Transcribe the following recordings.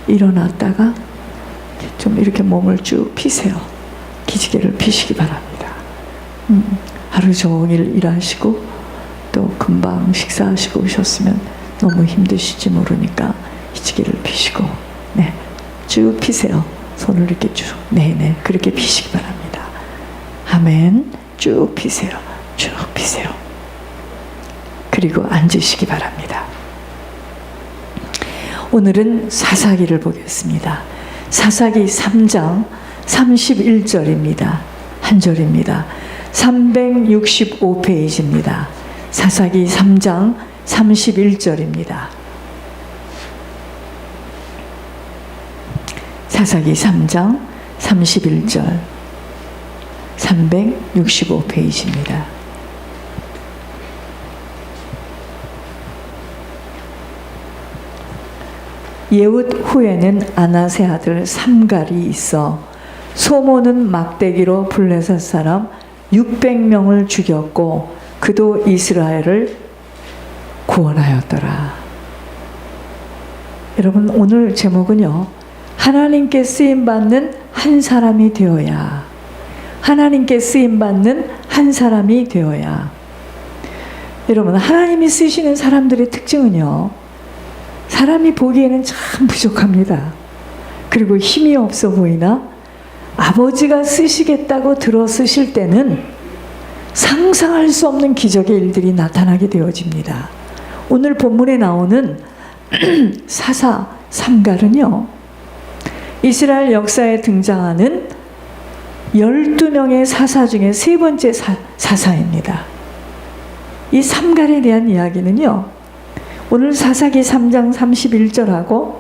일어났다가 좀 이렇게 몸을 쭉 피세요. 기지개를 피시기 바랍니다. 하루 종일 일하시고 또 금방 식사하시고 오셨으면 너무 힘드실지 모르니까 기지개를 피시고, 네, 쭉 피세요. 손을 이렇게 쭉, 네네, 그렇게 피시기 바랍니다. 아멘. 쭉 피세요. 쭉 피세요. 그리고 앉으시기 바랍니다. 오늘은 사사기를 보겠습니다. 사사기 3장 31절입니다. 한 절입니다. 365페이지입니다. 사사기 3장 31절입니다. 사사기 3장 31절 365페이지입니다. 예훗 후에는 아나세 아들 삼갈이 있어 소모는 막대기로 블레셋 사람 600명을 죽였고 그도 이스라엘을 구원하였더라. 여러분, 오늘 제목은요, 하나님께 쓰임받는 한 사람이 되어야, 하나님께 쓰임받는 한 사람이 되어야. 여러분, 하나님이 쓰시는 사람들의 특징은요, 사람이 보기에는 참 부족합니다. 그리고 힘이 없어 보이나 아버지가 쓰시겠다고 들어 쓰실 때는 상상할 수 없는 기적의 일들이 나타나게 되어집니다. 오늘 본문에 나오는 사사 삼갈은요, 이스라엘 역사에 등장하는 12명의 사사 중에 세 번째 사사입니다. 이 삼갈에 대한 이야기는요, 오늘 사사기 3장 31절하고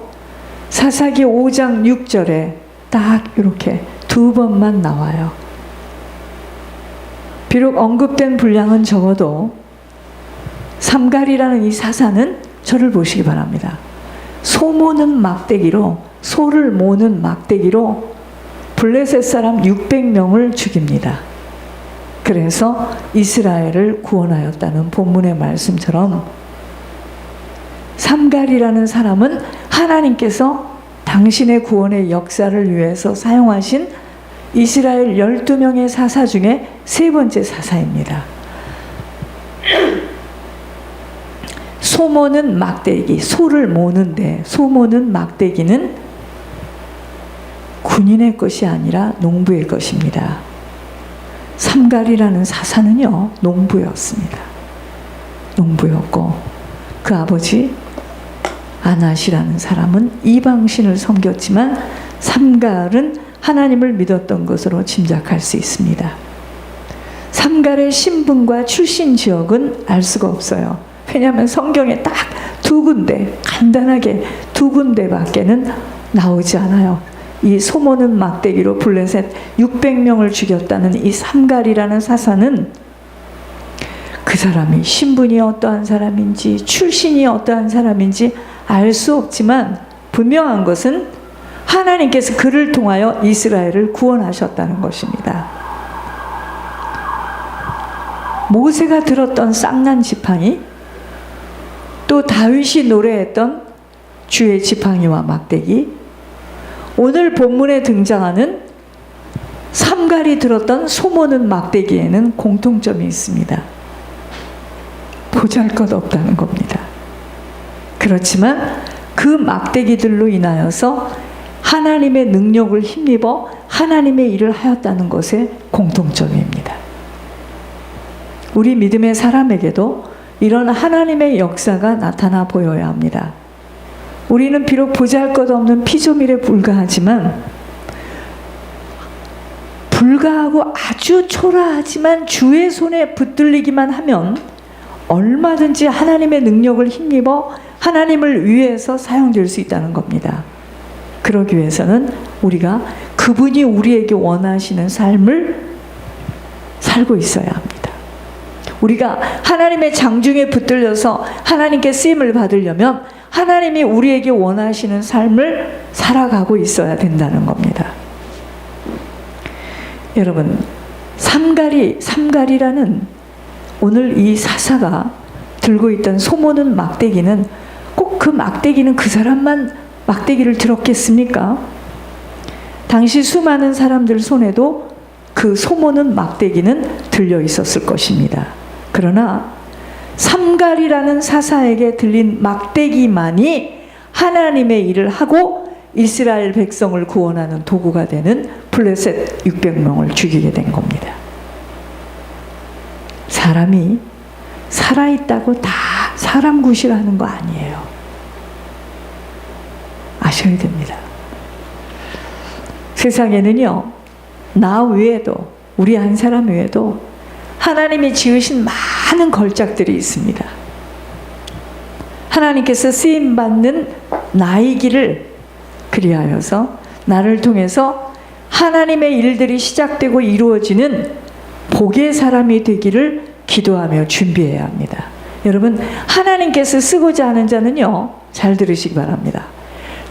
사사기 5장 6절에 딱 이렇게 두 번만 나와요. 비록 언급된 분량은 적어도 삼갈이라는 이 사사는 저를 보시기 바랍니다. 소모는 막대기로, 소를 모는 막대기로 블레셋 사람 600명을 죽입니다. 그래서 이스라엘을 구원하였다는 본문의 말씀처럼 삼갈이라는 사람은 하나님께서 당신의 구원의 역사를 위해서 사용하신 이스라엘 12명의 사사 중에 세 번째 사사입니다. 소모는 막대기, 소를 모는데, 소모는 막대기는 군인의 것이 아니라 농부의 것입니다. 삼갈이라는 사사는요, 농부였습니다. 농부였고 그 아버지 아낫이라는 사람은 이방신을 섬겼지만 삼갈은 하나님을 믿었던 것으로 짐작할 수 있습니다. 삼갈의 신분과 출신 지역은 알 수가 없어요. 왜냐하면 성경에 딱 두 군데, 간단하게 두 군데밖에는 나오지 않아요. 이 소모는 막대기로 블레셋 600명을 죽였다는 이 삼갈이라는 사사는 그 사람이 신분이 어떠한 사람인지 출신이 어떠한 사람인지 알 수 없지만 분명한 것은 하나님께서 그를 통하여 이스라엘을 구원하셨다는 것입니다. 모세가 들었던 쌍난 지팡이, 또 다윗이 노래했던 주의 지팡이와 막대기, 오늘 본문에 등장하는 삼갈이 들었던 소모는 막대기에는 공통점이 있습니다. 보잘것없다는 겁니다. 그렇지만 그 막대기들로 인하여서 하나님의 능력을 힘입어 하나님의 일을 하였다는 것에 공통점입니다. 우리 믿음의 사람에게도 이런 하나님의 역사가 나타나 보여야 합니다. 우리는 비록 보잘것없는 피조물에 불과하지만, 불과하고 아주 초라하지만 주의 손에 붙들리기만 하면 얼마든지 하나님의 능력을 힘입어 하나님을 위해서 사용될 수 있다는 겁니다. 그러기 위해서는 우리가 그분이 우리에게 원하시는 삶을 살고 있어야 합니다. 우리가 하나님의 장중에 붙들려서 하나님께 쓰임을 받으려면 하나님이 우리에게 원하시는 삶을 살아가고 있어야 된다는 겁니다. 여러분, 삼갈이라는 오늘 이 사사가 들고 있던 소모는 막대기는 꼭 그 막대기는 그 사람만 막대기를 들었겠습니까? 당시 수많은 사람들 손에도 그 소모는 막대기는 들려 있었을 것입니다. 그러나 삼갈이라는 사사에게 들린 막대기만이 하나님의 일을 하고 이스라엘 백성을 구원하는 도구가 되는 블레셋 600명을 죽이게 된 겁니다. 사람이 살아있다고 다 사람 구실하는 거 아니에요. 아셔야 됩니다. 세상에는요, 나 외에도, 우리 한 사람 외에도 하나님이 지으신 많은 걸작들이 있습니다. 하나님께서 쓰임받는 나이기를 그리하여서 나를 통해서 하나님의 일들이 시작되고 이루어지는 복의 사람이 되기를 기도하며 준비해야 합니다. 여러분, 하나님께서 쓰고자 하는 자는요, 잘 들으시기 바랍니다.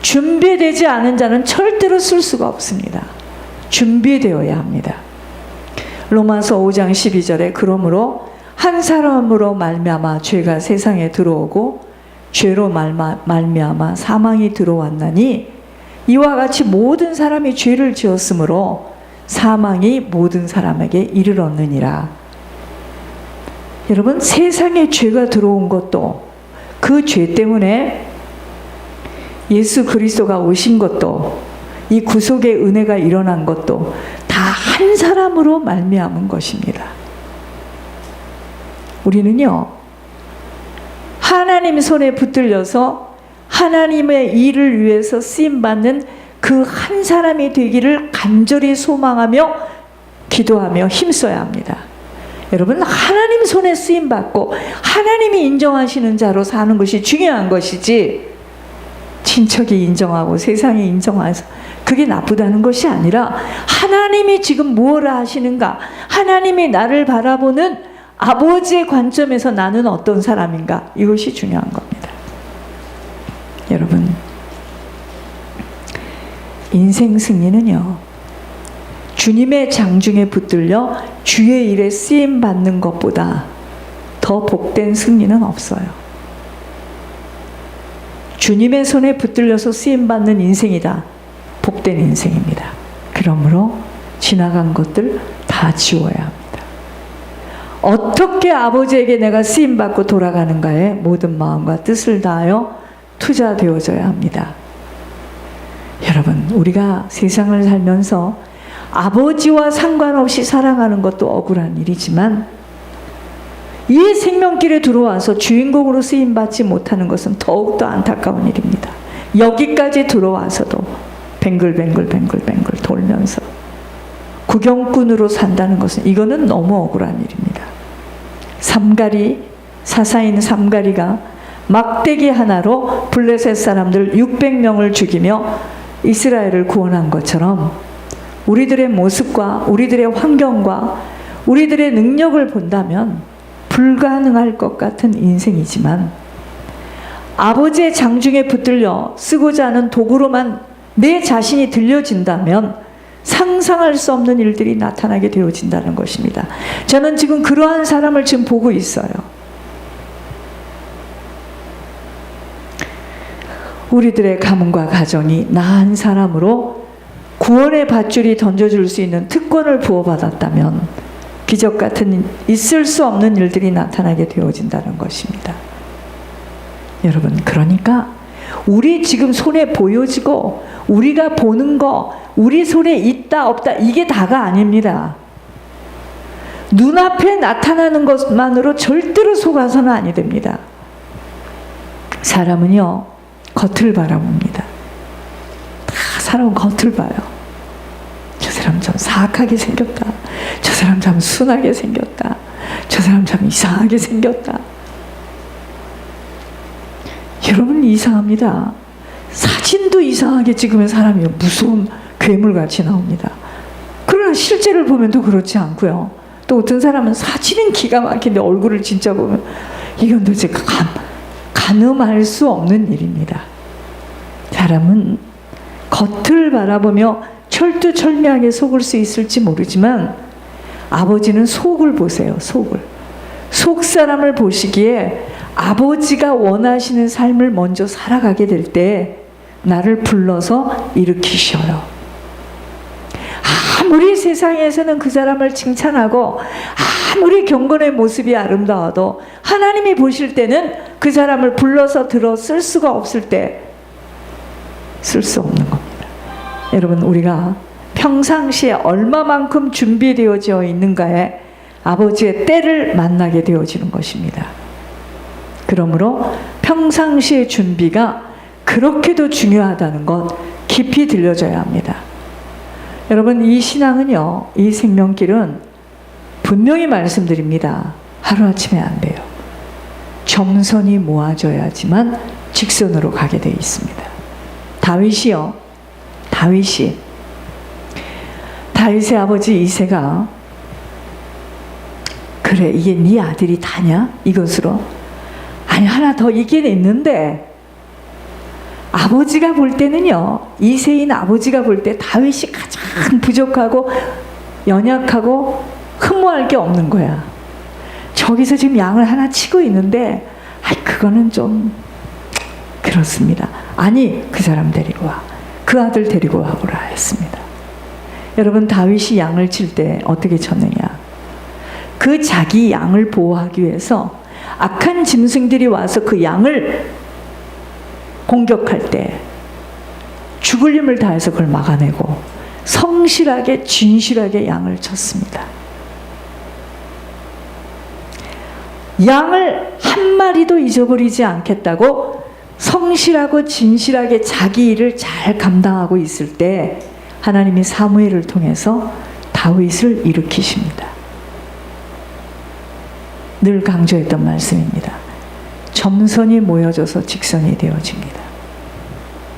준비되지 않은 자는 절대로 쓸 수가 없습니다. 준비되어야 합니다. 로마서 5장 12절에 그러므로 한 사람으로 말미암아 죄가 세상에 들어오고 죄로 말미암아 사망이 들어왔나니 이와 같이 모든 사람이 죄를 지었으므로 사망이 모든 사람에게 이르렀느니라. 여러분, 세상에 죄가 들어온 것도, 그 죄 때문에 예수 그리스도가 오신 것도, 이 구속의 은혜가 일어난 것도 다 한 사람으로 말미암은 것입니다. 우리는요, 하나님 손에 붙들려서 하나님의 일을 위해서 쓰임받는 그 한 사람이 되기를 간절히 소망하며 기도하며 힘써야 합니다. 여러분, 하나님 손에 쓰임받고 하나님이 인정하시는 자로 사는 것이 중요한 것이지, 친척이 인정하고 세상이 인정해서 그게 나쁘다는 것이 아니라 하나님이 지금 무엇을 하시는가, 하나님이 나를 바라보는 아버지의 관점에서 나는 어떤 사람인가, 이것이 중요한 겁니다. 여러분, 인생 승리는요, 주님의 장중에 붙들려 주의 일에 쓰임받는 것보다 더 복된 승리는 없어요. 주님의 손에 붙들려서 쓰임받는 인생이다. 복된 인생입니다. 그러므로 지나간 것들 다 지워야 합니다. 어떻게 아버지에게 내가 쓰임받고 돌아가는가에 모든 마음과 뜻을 다하여 투자되어져야 합니다. 여러분, 우리가 세상을 살면서 아버지와 상관없이 살아가는 것도 억울한 일이지만 이 생명길에 들어와서 주인공으로 쓰임받지 못하는 것은 더욱더 안타까운 일입니다. 여기까지 들어와서도 뱅글뱅글 돌면서 구경꾼으로 산다는 것은, 이거는 너무 억울한 일입니다. 사사인 삼가리가 막대기 하나로 블레셋 사람들 600명을 죽이며 이스라엘을 구원한 것처럼 우리들의 모습과 우리들의 환경과 우리들의 능력을 본다면 불가능할 것 같은 인생이지만, 아버지의 장중에 붙들려 쓰고자 하는 도구로만 내 자신이 들려진다면 상상할 수 없는 일들이 나타나게 되어진다는 것입니다. 저는 지금 그러한 사람을 지금 보고 있어요. 우리들의 가문과 가정이 나 한 사람으로 구원의 밧줄이 던져줄 수 있는 특권을 부어받았다면 기적 같은 있을 수 없는 일들이 나타나게 되어진다는 것입니다. 여러분, 그러니까 우리 지금 손에 보여지고 우리가 보는 거, 우리 손에 있다 없다, 이게 다가 아닙니다. 눈앞에 나타나는 것만으로 절대로 속아서는 아니 됩니다. 사람은요, 겉을 바라봅니다. 다 사람은 겉을 봐요. 저 사람 참 사악하게 생겼다. 저 사람 참 순하게 생겼다. 저 사람 참 이상하게 생겼다. 여러분, 이상합니다. 사진도 이상하게 찍으면 사람이 무서운 괴물같이 나옵니다. 그러나 실제를 보면 또 그렇지 않고요. 또 어떤 사람은 사진은 기가 막힌데 얼굴을 진짜 보면 이건 도대체 가늠할 수 없는 일입니다. 사람은 겉을 바라보며 철두철미하게 속을 수 있을지 모르지만 아버지는 속을 보세요. 속을. 속 사람을 보시기에 아버지가 원하시는 삶을 먼저 살아가게 될 때 나를 불러서 일으키셔요. 아무리 세상에서는 그 사람을 칭찬하고 아무리 경건의 모습이 아름다워도 하나님이 보실 때는 그 사람을 불러서 들어 쓸 수가 없을 때 쓸 수 없는 겁니다. 여러분, 우리가 평상시에 얼마만큼 준비되어져 있는가에 아버지의 때를 만나게 되어지는 것입니다. 그러므로 평상시의 준비가 그렇게도 중요하다는 것 깊이 들려줘야 합니다. 여러분, 이 신앙은요, 이 생명길은 분명히 말씀드립니다. 하루아침에 안 돼요. 점선이 모아져야지만 직선으로 가게 되어 있습니다. 다윗의 아버지 이새가 그래, 이게 네 아들이 다냐? 이것으로 아니, 하나 더 있긴 있는데 아버지가 볼 때는요, 이새인 아버지가 볼 때 다윗이 가장 부족하고 연약하고 흠모할 게 없는 거야. 저기서 지금 양을 하나 치고 있는데 그거는 좀 그렇습니다. 아니, 그 사람 데리고 와, 그 아들 데리고 와보라 했습니다. 여러분, 다윗이 양을 칠 때 어떻게 쳤느냐? 그 자기 양을 보호하기 위해서 악한 짐승들이 와서 그 양을 공격할 때 죽을 힘을 다해서 그걸 막아내고 성실하게 진실하게 양을 쳤습니다. 양을 한 마리도 잊어버리지 않겠다고 성실하고 진실하게 자기 일을 잘 감당하고 있을 때 하나님이 사무엘을 통해서 다윗을 일으키십니다. 늘 강조했던 말씀입니다. 점선이 모여져서 직선이 되어집니다.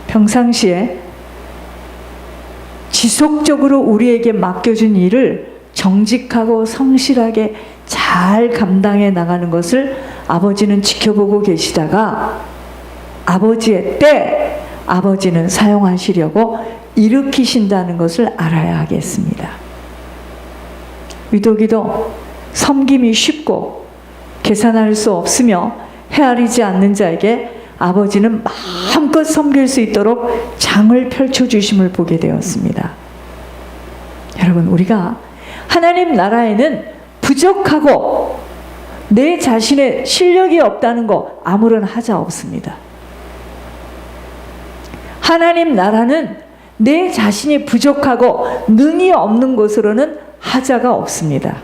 평상시에 지속적으로 우리에게 맡겨준 일을 정직하고 성실하게 잘 감당해 나가는 것을 아버지는 지켜보고 계시다가 아버지의 때 아버지는 사용하시려고 일으키신다는 것을 알아야 하겠습니다. 위도기도 섬김이 쉽고 계산할 수 없으며 헤아리지 않는 자에게 아버지는 마음껏 섬길 수 있도록 장을 펼쳐주심을 보게 되었습니다. 여러분, 우리가 하나님 나라에는 부족하고 내 자신의 실력이 없다는 거 아무런 하자 없습니다. 하나님 나라는 내 자신이 부족하고 능이 없는 것으로는 하자가 없습니다.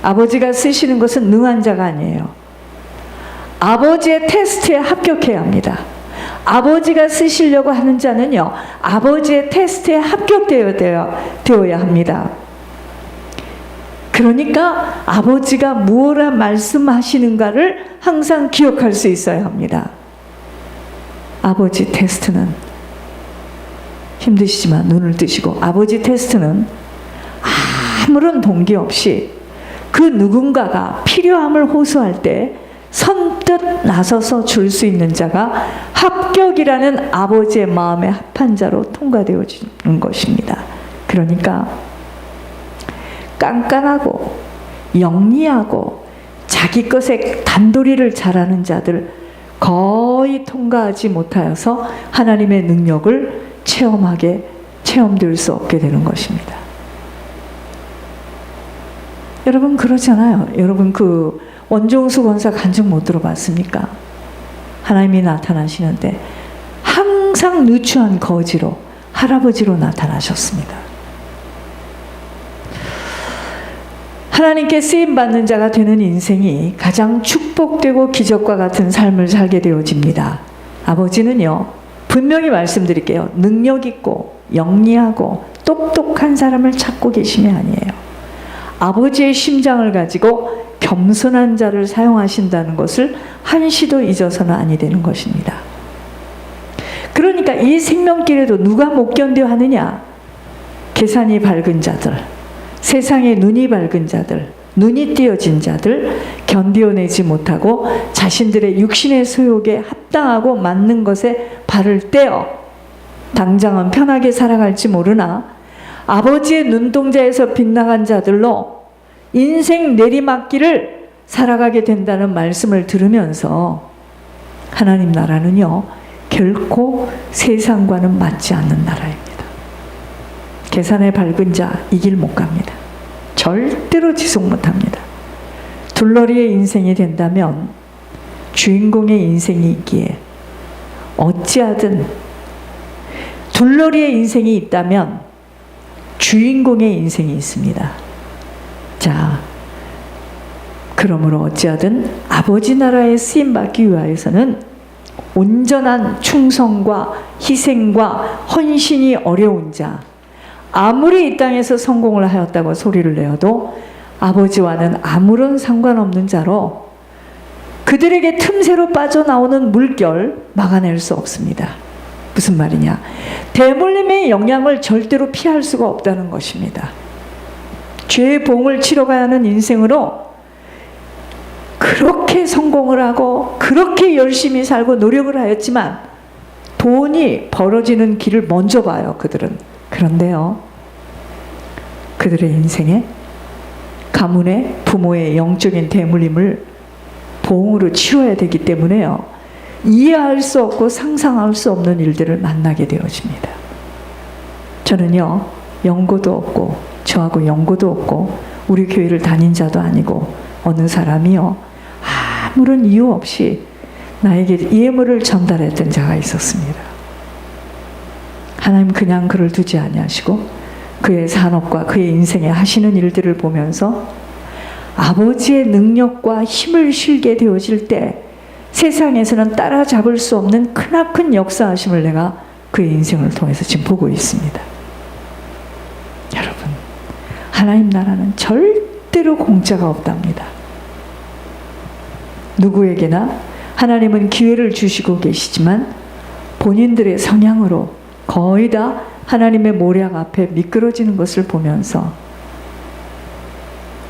아버지가 쓰시는 것은 능한 자가 아니에요. 아버지의 테스트에 합격해야 합니다. 아버지가 쓰시려고 하는 자는요, 아버지의 테스트에 합격되어야 합니다. 그러니까 아버지가 무엇라 말씀하시는가를 항상 기억할 수 있어야 합니다. 아버지 테스트는, 힘드시지만 눈을 뜨시고, 아버지 테스트는 아무런 동기 없이 그 누군가가 필요함을 호소할 때 선뜻 나서서 줄 수 있는 자가 합격이라는 아버지의 마음에 합한 자로 통과되어지는 것입니다. 그러니까 깐깐하고 영리하고 자기 것에 단도리를 잘하는 자들 거의 통과하지 못하여서 하나님의 능력을 체험될 수 없게 되는 것입니다. 여러분, 그렇잖아요. 여러분, 그 원종수 권사 간증 못 들어봤습니까? 하나님이 나타나시는데 항상 누추한 거지로, 할아버지로 나타나셨습니다. 하나님께 쓰임받는 자가 되는 인생이 가장 축복되고 기적과 같은 삶을 살게 되어집니다. 아버지는요, 분명히 말씀드릴게요. 능력 있고 영리하고 똑똑한 사람을 찾고 계심이 아니에요. 아버지의 심장을 가지고 겸손한 자를 사용하신다는 것을 한시도 잊어서는 아니 되는 것입니다. 그러니까 이 생명길에도 누가 못 견뎌 하느냐? 계산이 밝은 자들, 세상에 눈이 밝은 자들, 눈이 띄어진 자들, 견디어내지 못하고 자신들의 육신의 소욕에 합당하고 맞는 것에 발을 떼어 당장은 편하게 살아갈지 모르나 아버지의 눈동자에서 빗나간 자들로 인생 내리막길을 살아가게 된다는 말씀을 들으면서 하나님 나라는요, 결코 세상과는 맞지 않는 나라입니다. 계산에 밝은 자 이 길 못 갑니다. 절대로 지속 못합니다. 둘러리의 인생이 된다면 주인공의 인생이 있기에 어찌하든 둘러리의 인생이 있다면 주인공의 인생이 있습니다. 자, 그러므로 어찌하든 아버지 나라에 쓰임받기 위하여서는 온전한 충성과 희생과 헌신이 어려운 자, 아무리 이 땅에서 성공을 하였다고 소리를 내어도 아버지와는 아무런 상관없는 자로 그들에게 틈새로 빠져나오는 물결 막아낼 수 없습니다. 무슨 말이냐? 대물림의 영향을 절대로 피할 수가 없다는 것입니다. 죄의 봉을 치러 가야 하는 인생으로 그렇게 성공을 하고 그렇게 열심히 살고 노력을 하였지만 돈이 벌어지는 길을 먼저 봐요, 그들은. 그런데요, 그들의 인생에 가문의 부모의 영적인 대물림을 봉으로 치러야 되기 때문에요, 이해할 수 없고 상상할 수 없는 일들을 만나게 되어집니다. 저는요, 연고도 없고 저하고 연고도 없고 우리 교회를 다닌 자도 아니고 어느 사람이요, 아무런 이유 없이 나에게 예물을 전달했던 자가 있었습니다. 하나님 그냥 그를 두지 아니하시고 그의 산업과 그의 인생에 하시는 일들을 보면서 아버지의 능력과 힘을 실게 되어질 때 세상에서는 따라잡을 수 없는 크나큰 역사하심을 내가 그의 인생을 통해서 지금 보고 있습니다. 여러분, 하나님 나라는 절대로 공짜가 없답니다. 누구에게나 하나님은 기회를 주시고 계시지만 본인들의 성향으로 거의 다 하나님의 모략 앞에 미끄러지는 것을 보면서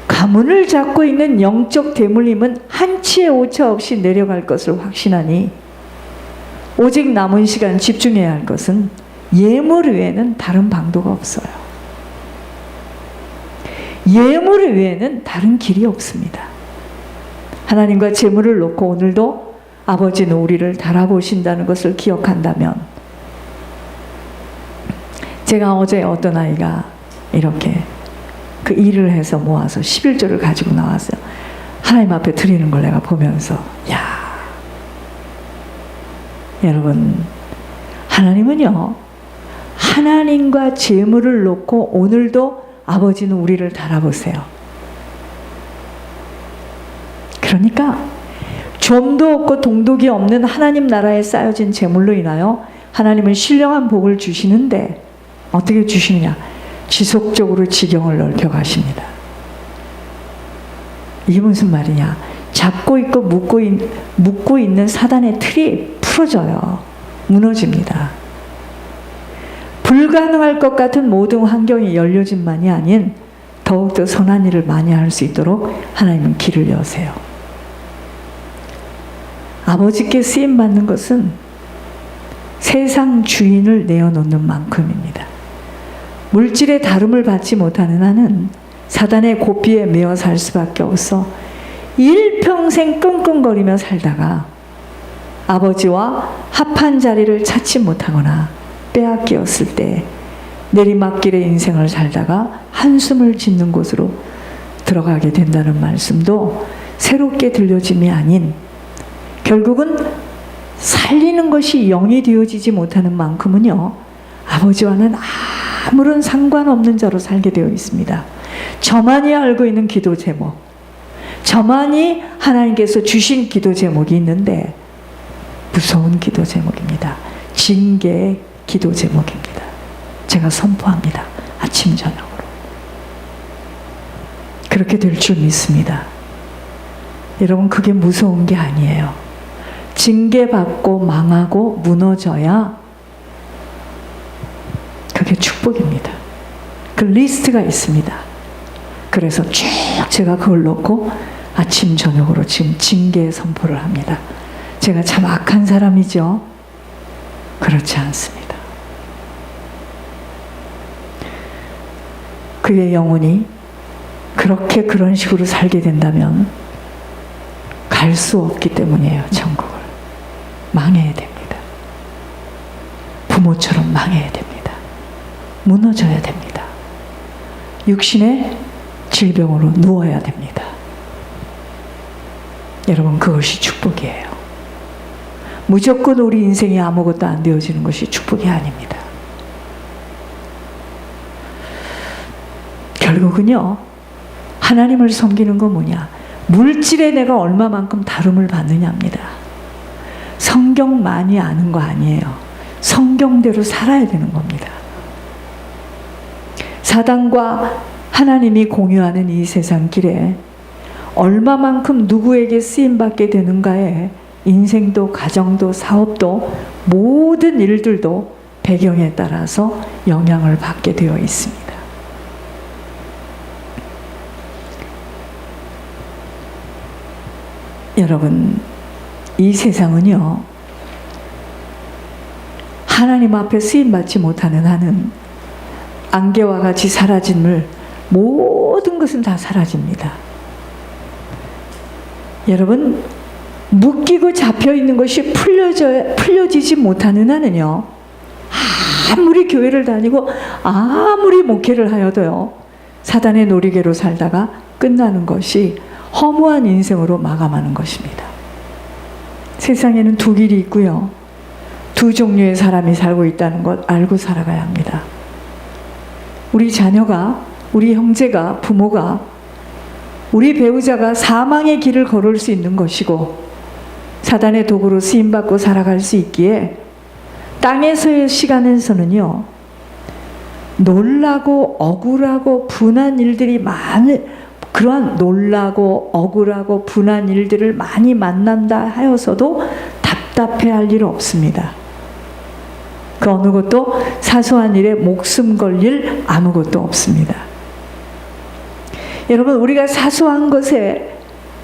가문을 잡고 있는 영적 대물림은 한치의 오차 없이 내려갈 것을 확신하니 오직 남은 시간 집중해야 할 것은 예물 외에는 다른 방도가 없어요. 예물 외에는 다른 길이 없습니다. 하나님과 재물을 놓고 오늘도 아버지는 우리를 달아보신다는 것을 기억한다면, 제가 어제 어떤 아이가 이렇게 그 일을 해서 모아서 11조를 가지고 나왔어요. 하나님 앞에 드리는 걸 내가 보면서, 야, 여러분, 하나님은요, 하나님과 재물을 놓고 오늘도 아버지는 우리를 달아보세요. 그러니까 좀도 없고 동독이 없는 하나님 나라에 쌓여진 재물로 인하여 하나님은 신령한 복을 주시는데 어떻게 주시느냐? 지속적으로 지경을 넓혀 가십니다. 이게 무슨 말이냐? 잡고 있고 묶고 있는 사단의 틀이 풀어져요. 무너집니다. 불가능할 것 같은 모든 환경이 열려짐만이 아닌 더욱더 선한 일을 많이 할 수 있도록 하나님은 길을 여세요. 아버지께 쓰임받는 것은 세상 주인을 내어놓는 만큼입니다. 물질의 다름을 받지 못하는 한은 사단의 고삐에 매어 살 수밖에 없어 일평생 끙끙거리며 살다가 아버지와 합한 자리를 찾지 못하거나 빼앗겼을 때 내리막길의 인생을 살다가 한숨을 짓는 곳으로 들어가게 된다는 말씀도 새롭게 들려짐이 아닌, 결국은 살리는 것이 영이 되어지지 못하는 만큼은요, 아버지와는 아무런 상관없는 자로 살게 되어 있습니다. 저만이 알고 있는 기도 제목, 저만이 하나님께서 주신 기도 제목이 있는데 무서운 기도 제목입니다. 징계의 기도 제목입니다. 제가 선포합니다. 아침 저녁으로 그렇게 될 줄 믿습니다. 여러분, 그게 무서운 게 아니에요. 징계받고 망하고 무너져야 그게 축복입니다. 그 리스트가 있습니다. 그래서 쭉 제가 그걸 놓고 아침 저녁으로 지금 징계 선포를 합니다. 제가 참 악한 사람이죠? 그렇지 않습니다. 그의 영혼이 그렇게 그런 식으로 살게 된다면 갈 수 없기 때문이에요. 천국을 망해야 됩니다. 나무처럼 망해야 됩니다. 무너져야 됩니다. 육신의 질병으로 누워야 됩니다. 여러분, 그것이 축복이에요. 무조건 우리 인생이 아무것도 안 되어지는 것이 축복이 아닙니다. 결국은요, 하나님을 섬기는 건 뭐냐? 물질에 내가 얼마만큼 다름을 받느냐입니다. 성경 많이 아는 거 아니에요. 성경대로 살아야 되는 겁니다. 사단과 하나님이 공유하는 이 세상 길에 얼마만큼 누구에게 쓰임받게 되는가에 인생도 가정도 사업도 모든 일들도 배경에 따라서 영향을 받게 되어 있습니다. 여러분, 이 세상은요, 하나님 앞에 쓰임받지 못하는 한은 안개와 같이 사라짐을 모든 것은 다 사라집니다. 여러분, 묶이고 잡혀있는 것이 풀려지지 못하는 한은요, 아무리 교회를 다니고 아무리 목회를 하여도요, 사단의 놀이개로 살다가 끝나는 것이 허무한 인생으로 마감하는 것입니다. 세상에는 두 길이 있고요, 두 종류의 사람이 살고 있다는 것 알고 살아가야 합니다. 우리 자녀가, 우리 형제가, 부모가, 우리 배우자가 사망의 길을 걸을 수 있는 것이고 사단의 도구로 쓰임받고 살아갈 수 있기에 땅에서의 시간에서는요, 놀라고 억울하고 분한 일들이 그러한 놀라고 억울하고 분한 일들을 많이 만난다 하여서도 답답해할 일 없습니다. 그 어느 것도 사소한 일에 목숨 걸릴 아무것도 없습니다. 여러분, 우리가 사소한 것에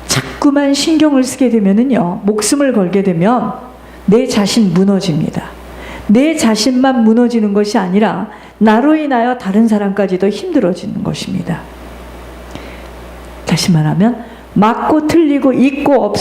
자꾸만 신경을 쓰게 되면은요, 목숨을 걸게 되면 내 자신 무너집니다. 내 자신만 무너지는 것이 아니라 나로 인하여 다른 사람까지도 힘들어지는 것입니다. 다시 말하면 맞고 틀리고 있고 없고